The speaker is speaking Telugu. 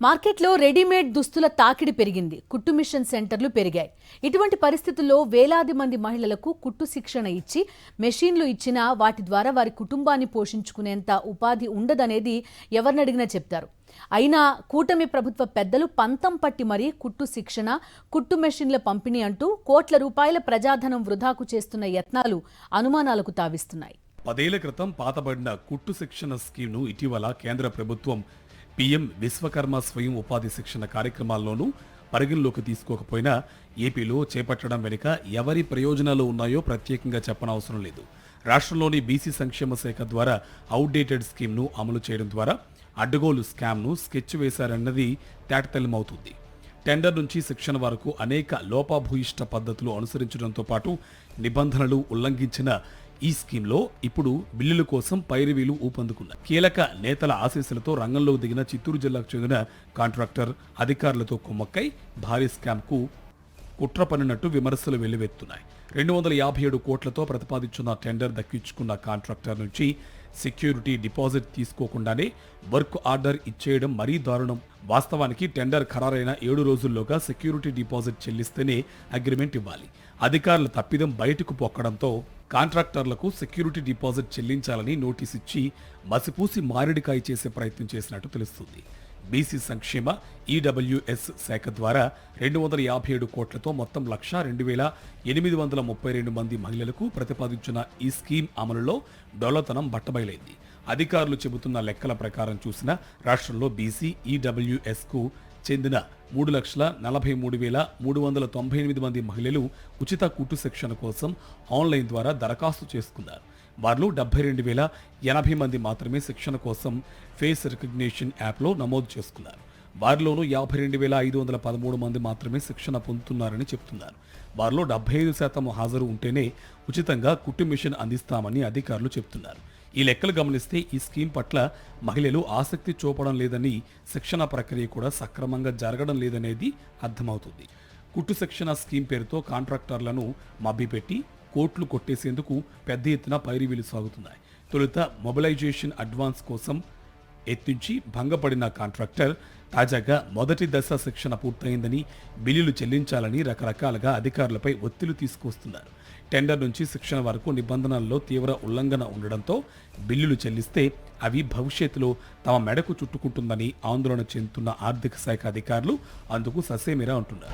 మార్కెట్లో రెడీమేడ్ దుస్తుల తాకిడి పెరిగింది. కుట్టు మిషన్ సెంటర్లు పెరిగాయి. ఇటువంటి పరిస్థితుల్లో వేలాది మంది మహిళలకు కుట్టు శిక్షణ ఇచ్చి మెషీన్లు ఇచ్చినా వాటి ద్వారా వారి కుటుంబాన్ని పోషించుకునేంత ఉపాధి ఉండదనేది ఎవరినడిగినా చెప్తారు. అయినా కూటమి ప్రభుత్వ పెద్దలు పంతం పట్టి మరీ కుట్టు శిక్షణ, కుట్టు మెషిన్ల పంపిణీ అంటూ కోట్ల రూపాయల ప్రజాధనం వృధాకు చేస్తున్న యత్నాలు అనుమానాలకు తావిస్తున్నాయి. 10 ఏళ్ల క్రితం పాతబడిన కుట్టు శిక్షణ స్కీమ్ను ఇటీవల కేంద్ర ప్రభుత్వం పీఎం విశ్వకర్మ స్వయం ఉపాధి శిక్షణ కార్యక్రమాల్లోనూ పరిగణలోకి తీసుకోకపోయినా ఏపీలో చేపట్టడం వెనుక ఎవరి ప్రయోజనాలు ఉన్నాయో ప్రత్యేకంగా చెప్పనవసరం లేదు. రాష్ట్రంలోని బీసీ సంక్షేమ శాఖ ద్వారా అవుట్డేటెడ్ స్కీమ్ను అమలు చేయడం ద్వారా అడ్డగోలు స్కామ్ను స్కెచ్ వేశారన్నది తేటతెల్లమవుతుంది. టెండర్ నుంచి శిక్షణ వరకు అనేక లోపభూయిష్ట పద్ధతులు అనుసరించడంతో పాటు నిబంధనలు ఉల్లంఘించిన ఈ స్కీమ్లో ఇప్పుడు బిల్లుల కోసం పైరవీలు ఊపందుకున్నారు. కీలక నేతల ఆశీస్సులతో రంగంలోకి దిగిన చిత్తూరు జిల్లాకు చెందిన కాంట్రాక్టర్ అధికారులతో కుమ్మక్కై భారీ స్కామ్కు కుట్ర పన్నినట్టు విమర్శలు వెల్లువెత్తున్నాయి. 257 కోట్లతో ప్రతిపాదించిన టెండర్ దక్కించుకున్న కాంట్రాక్టర్ నుంచి సెక్యూరిటీ డిపాజిట్ తీసుకోకుండానే వర్క్ ఆర్డర్ ఇచ్చేయడం మరీ దారుణం. వాస్తవానికి టెండర్ ఖరారైన 7 రోజుల్లోగా సెక్యూరిటీ డిపాజిట్ చెల్లిస్తేనే అగ్రిమెంట్ ఇవ్వాలి. అధికారుల తప్పిదం బయటకు పొక్కడంతో కాంట్రాక్టర్లకు సెక్యూరిటీ డిపాజిట్ చెల్లించాలని నోటీస్ ఇచ్చి మసిపూసి మామిడికాయ చేసే ప్రయత్నం చేసినట్టు తెలుస్తుంది. బీసీ సంక్షేమ ఈడబ్ల్యూఎస్ శాఖ ద్వారా 257 కోట్లతో మొత్తం 1,02,832 మంది మహిళలకు ప్రతిపాదించిన ఈ స్కీమ్ అమలులో డొల్లతనం బట్టబయలైంది. అధికారులు చెబుతున్న లెక్కల ప్రకారం చూసినా రాష్ట్రంలో బీసీ ఈడబ్ల్యూఎస్ కు చెందిన 3,43,398 మంది మహిళలు ఉచిత కుట్టు శిక్షణ కోసం ఆన్లైన్ ద్వారా దరఖాస్తు చేసుకున్నారు. వారిలో 72,080 మంది మాత్రమే శిక్షణ కోసం ఫేస్ రికగ్నిషన్ యాప్లో నమోదు చేసుకున్నారు. వారిలోనూ 52,513 మంది మాత్రమే శిక్షణ పొందుతున్నారని చెబుతున్నారు. వారిలో 75% హాజరు ఉంటేనే ఉచితంగా కుట్టు మిషన్ అందిస్తామని అధికారులు చెబుతున్నారు. ఈ లెక్కలు గమనిస్తే ఈ స్కీమ్ పట్ల మహిళలు ఆసక్తి చూపడం లేదని, శిక్షణ ప్రక్రియ కూడా సక్రమంగా జరగడం లేదనేది అర్థమవుతుంది. కుట్టు శిక్షణ స్కీమ్ పేరుతో కాంట్రాక్టర్లను మభ్యపెట్టి కోట్లు కొట్టేసేందుకు పెద్ద ఎత్తున పైరవీలు సాగుతున్నాయి. తొలుత మొబిలైజేషన్ అడ్వాన్స్ కోసం ఎత్తించి భంగపడిన కాంట్రాక్టర్ తాజాగా మొదటి దశ శిక్షణ పూర్తయిందని, బిల్లులు చెల్లించాలని రకరకాలుగా అధికారులపై ఒత్తిళ్లు తీసుకొస్తున్నారు. టెండర్ నుంచి శిక్షణ వరకు నిబంధనల్లో తీవ్ర ఉల్లంఘన ఉండడంతో బిల్లులు చెల్లిస్తే అవి భవిష్యత్తులో తమ మెడకు చుట్టుకుంటుందని ఆందోళన చెందుతున్న ఆర్థిక శాఖ అధికారులు అందుకు ససేమిరా అంటున్నారు.